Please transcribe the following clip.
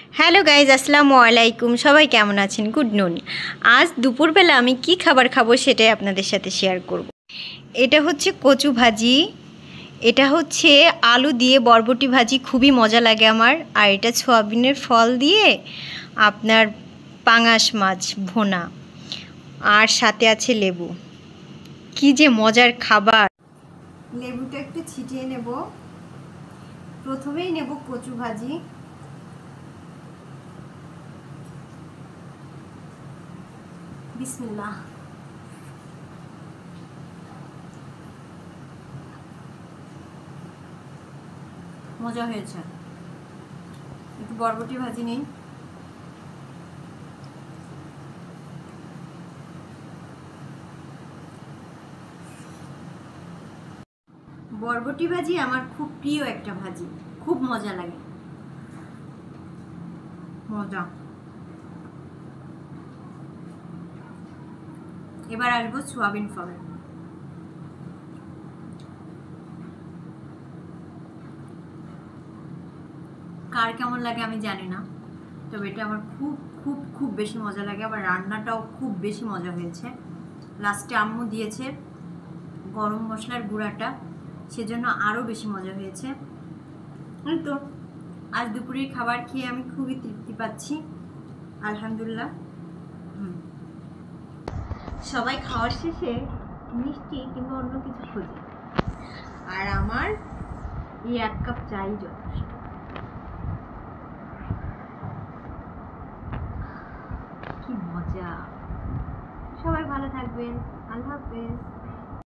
Hello guys, আসসালামু আলাইকুম। সবাই কেমন আছেন? গুড নুন। আজ দুপুরবেলা আমি কি খাবার খাবো সেটাই আপনাদের সাথে শেয়ার করব। এটা হচ্ছে কচু ভাজি, এটা হচ্ছে আলু দিয়ে বরবটি ভাজি, খুবই মজা লাগে আমার। আর এটা সয়াবিনের ফল দিয়ে আপনার পাঙাশ মাছ ভোনা, আর সাথে আছে লেবু। কি যে মজার খাবার! লেবুটা একটু ছিটিয়ে নেব। প্রথমেই নেব কচু ভাজি। বিসমিল্লাহ। মজা হয়েছে। একটু বরবটি ভাজি নেই। বরবটি ভাজি আমার খুব প্রিয় একটা ভাজি, খুব মজা লাগে, মজা। এবার আসবো সোয়াবিন ফল। কার কেমন লাগে আমি জানি না, তবে এটা আমার খুব খুব খুব বেশি মজা লাগে। আবার রান্নাটাও খুব বেশি মজা হয়েছে। লাস্টে আম্মু দিয়েছে গরম মশলার গুঁড়াটা, সেজন্য আরও বেশি মজা হয়েছে। তো আজ দুপুরের খাবার খেয়ে আমি খুবই তৃপ্তি পাচ্ছি, আলহামদুলিল্লাহ। সবাই খাওয়ার শেষে মিষ্টি কিংবা অন্য কিছু খোঁজে, আর আমার এই 1 কাপ চাই যথেষ্ট। কি মজা! সবাই ভালো থাকবেন। আল্লাহ হাফেজ।